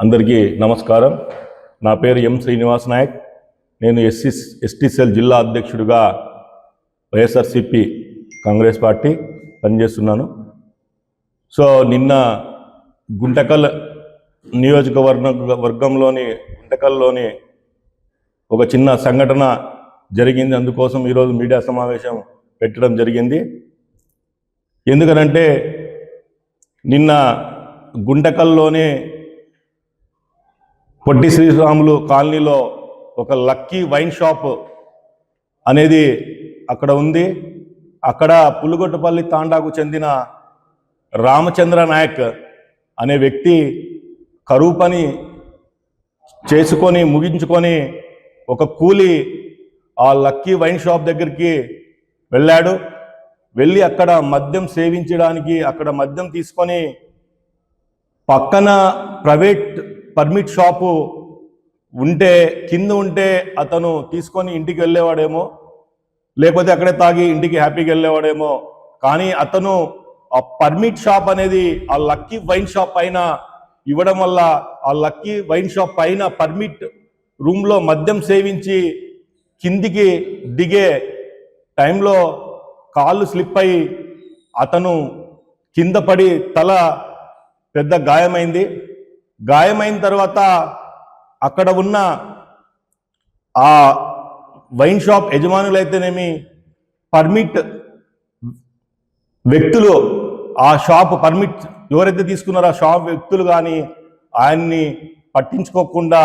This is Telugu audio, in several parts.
అందరికీ నమస్కారం. నా పేరు ఎం శ్రీనివాస్ నాయక్. నేను ఎస్టీ సెల్ జిల్లా అధ్యక్షుడిగా వైఎస్ఆర్సిపి కాంగ్రెస్ పార్టీ పనిచేస్తున్నాను. నిన్న గుంటకల్ నియోజకవర్గంలోని గుంటకల్లోని ఒక చిన్న సంఘటన జరిగింది. అందుకోసం ఈరోజు మీడియా సమావేశం పెట్టడం జరిగింది. ఎందుకనంటే నిన్న గుంటకల్లోనే పొట్టి శ్రీరాములు కాలనీలో ఒక లక్కీ వైన్ షాప్ అనేది అక్కడ ఉంది. అక్కడ పులుగొట్టపల్లి తాండాకు చెందిన రామచంద్ర నాయక్ అనే వ్యక్తి కరువు పని చేసుకొని ముగించుకొని ఒక కూలి ఆ లక్కీ వైన్ షాప్ దగ్గరికి వెళ్ళాడు. వెళ్ళి అక్కడ మద్యం సేవించడానికి అక్కడ మద్యం తీసుకొని పక్కన ప్రైవేట్ పర్మిట్ షాపు కింద ఉంటే అతను తీసుకొని ఇంటికి వెళ్ళేవాడేమో, లేకపోతే అక్కడే తాగి ఇంటికి హ్యాపీగా వెళ్ళేవాడేమో. కానీ అతను ఆ పర్మిట్ షాప్ అనేది ఆ లక్కీ వైన్ షాప్ పైన ఇవ్వడం వల్ల ఆ లక్కీ వైన్ షాప్ పైన పర్మిట్ రూమ్లో మద్యం సేవించి కిందికి దిగే టైంలో కాళ్ళు స్లిప్ అయి అతను కింద పడి తల పెద్ద గాయమైంది. గాయమైన తర్వాత అక్కడ ఉన్న ఆ వైన్ షాప్ యజమానులైతేనేమి, పర్మిట్ వ్యక్తులు, ఆ షాప్ పర్మిట్ ఎవరైతే తీసుకున్నారో ఆ షాప్ వ్యక్తులు కానీ ఆయన్ని పట్టించుకోకుండా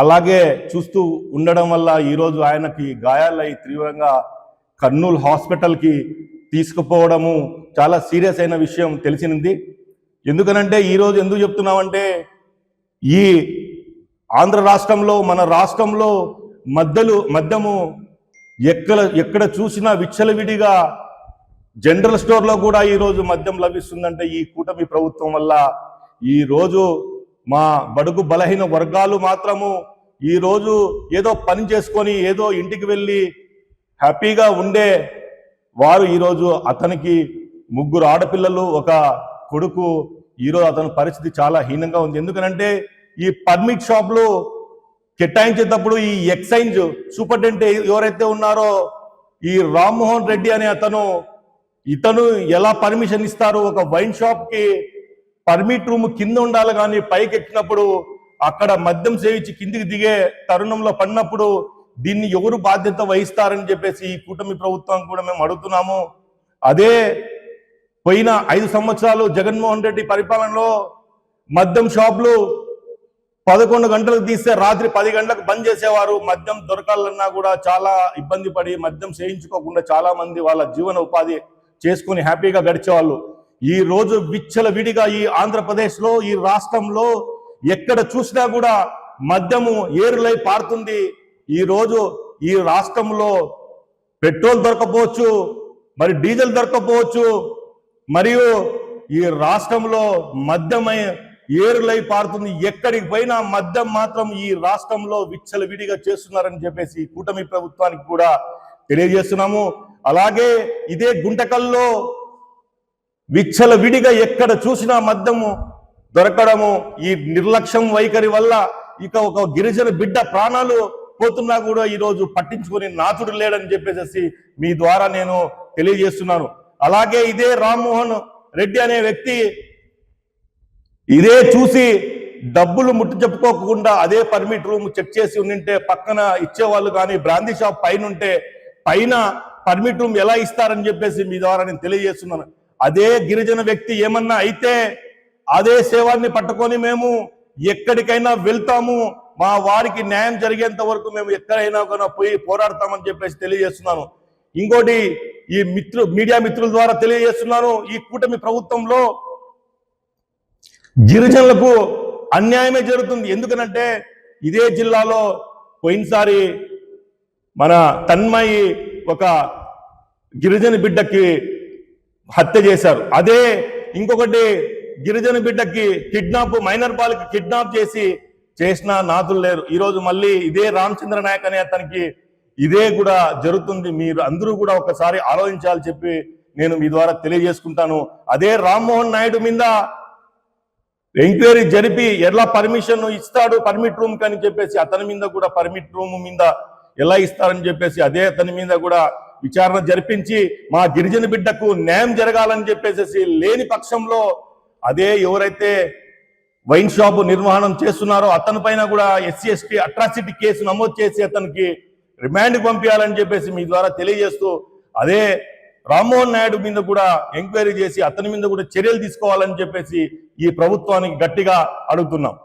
అలాగే చూస్తూ ఉండడం వల్ల ఈరోజు ఆయనకి గాయాలై తీవ్రంగా కర్నూలు హాస్పిటల్కి తీసుకుపోవడము చాలా సీరియస్ అయిన విషయం తెలిసింది. ఎందుకనంటే ఈరోజు ఎందుకు చెప్తున్నామంటే, ఈ ఆంధ్ర రాష్ట్రంలో మన రాష్ట్రంలో మద్యము ఎక్కడ చూసినా విచ్చలవిడిగా జనరల్ స్టోర్లో కూడా ఈరోజు మద్యం లభిస్తుందంటే ఈ కూటమి ప్రభుత్వం వల్ల. ఈరోజు మా బడుగు బలహీన వర్గాలు మాత్రము ఈరోజు ఏదో పని చేసుకొని ఏదో ఇంటికి వెళ్ళి హ్యాపీగా ఉండే వారు ఈరోజు అతనికి 3 ఆడపిల్లలు, ఒక కొడుకు. ఈరోజు అతని పరిస్థితి చాలా హీనంగా ఉంది. ఎందుకనంటే ఈ పర్మిట్ షాప్లు కేటాయించేటప్పుడు ఈ ఎక్సైజ్ సూపరింటెండెంట్ ఎవరైతే ఉన్నారో ఈ రామ్మోహన్ రెడ్డి అనే ఇతను ఎలా పర్మిషన్ ఇస్తారు? ఒక వైన్ షాప్ కి పర్మిట్ రూమ్ కింద ఉండాలి, కానీ పైకి ఎక్కినప్పుడు అక్కడ మద్యం సేవించి కిందికి దిగే తరుణంలో పడినప్పుడు దీన్ని ఎవరు బాధ్యత వహిస్తారని చెప్పేసి ఈ కూటమి ప్రభుత్వం కూడా మేము అడుగుతున్నాము. అదే పోయిన 5 సంవత్సరాలు జగన్మోహన్ రెడ్డి పరిపాలనలో మద్యం షాపులు 11 గంటలకు తీస్తే రాత్రి 10 గంటలకు బంద్ చేసేవారు. మద్యం దొరకాలన్నా కూడా చాలా ఇబ్బంది పడి మద్యం సేవించుకోకుండా చాలా మంది వాళ్ళ జీవన ఉపాధి చేసుకుని హ్యాపీగా గడిచేవాళ్ళు. ఈ రోజు విచ్చలవిడిగా ఈ ఆంధ్రప్రదేశ్లో, ఈ రాష్ట్రంలో ఎక్కడ చూసినా కూడా మద్యము ఏరులై పారుతుంది. ఈ రోజు ఈ రాష్ట్రంలో పెట్రోల్ దొరకపోవచ్చు, మరి డీజిల్ దొరకపోవచ్చు, మరియు ఈ రాష్ట్రంలో మద్యమై ఏరులై పారుతుంది. ఎక్కడికి పోయినా మద్యం మాత్రం ఈ రాష్ట్రంలో విచ్చలవిడిగా చేస్తున్నారని చెప్పేసి కూటమి ప్రభుత్వానికి కూడా తెలియజేస్తున్నాము. అలాగే ఇదే గుంటకల్లో విచ్చలవిడిగా ఎక్కడ చూసినా మద్యము దొరకడము, ఈ నిర్లక్ష్యం వైఖరి వల్ల ఇక ఒక గిరిజన బిడ్డ ప్రాణాలు పోతున్నా కూడా ఈరోజు పట్టించుకొని నాథుడు లేడని చెప్పేసి మీ ద్వారా నేను తెలియజేస్తున్నాను. అలాగే ఇదే రామ్మోహన్ రెడ్డి అనే వ్యక్తి ఇదే చూసి డబ్బులు ముట్టు చెప్పుకోకుండా అదే పర్మిట్ రూమ్ చెక్ చేసి ఉండింటే పక్కన ఇచ్చేవాళ్ళు, కానీ బ్రాందీ షాప్ పైన ఉంటే పైన పర్మిట్ రూమ్ ఎలా ఇస్తారని చెప్పేసి మీ ద్వారా నేను తెలియజేస్తున్నాను. అదే గిరిజన వ్యక్తి ఏమన్నా అయితే అదే సేవాన్ని పట్టుకొని మేము ఎక్కడికైనా వెళ్తాము, మా వారికి న్యాయం జరిగేంత వరకు మేము ఎక్కడైనా కూడా పోయి పోరాడతామని చెప్పేసి తెలియజేస్తున్నాను. ఇంకోటి ఈ మీడియా మిత్రుల ద్వారా తెలియజేస్తున్నాను, ఈ కూటమి ప్రభుత్వంలో గిరిజనులకు అన్యాయమే జరుగుతుంది. ఎందుకనంటే ఇదే జిల్లాలో పోయినసారి మన తన్మయి ఒక గిరిజన బిడ్డకి హత్య చేశారు. అదే ఇంకొకటి గిరిజన బిడ్డకి మైనర్ బాలికి కిడ్నాప్ చేసిన నాథులు లేరు. ఈరోజు మళ్ళీ ఇదే రామచంద్ర నాయక్ అనే అతనికి ఇదే కూడా జరుగుతుంది. మీరు అందరూ కూడా ఒకసారి ఆలోచించాలని చెప్పి నేను మీ ద్వారా తెలియజేసుకుంటాను. అదే రామ్మోహన్ నాయుడు మీద ఎంక్వైరీ జరిపి ఎలా పర్మిషన్ ఇస్తాడు పర్మిట్ రూమ్ కని చెప్పేసి అతని మీద కూడా పర్మిట్ రూమ్ మీద ఎలా ఇస్తారని చెప్పేసి అదే అతని మీద కూడా విచారణ జరిపించి మా గిరిజన బిడ్డకు న్యాయం జరగాలని చెప్పేసి లేని పక్షంలో అదే ఎవరైతే వైన్ షాప్ నిర్వహణం చేస్తున్నారో అతని పైన కూడా SC/ST అట్రాసిటీ కేసు నమోదు చేసి అతనికి రిమాండ్కి పంపించాలని చెప్పేసి మీ ద్వారా తెలియజేస్తూ అదే రామ్మోహన్ నాయుడు మీద కూడా ఎంక్వైరీ చేసి అతని మీద కూడా చర్యలు తీసుకోవాలని చెప్పేసి ఈ ప్రభుత్వానికి గట్టిగా అడుగుతున్నాం.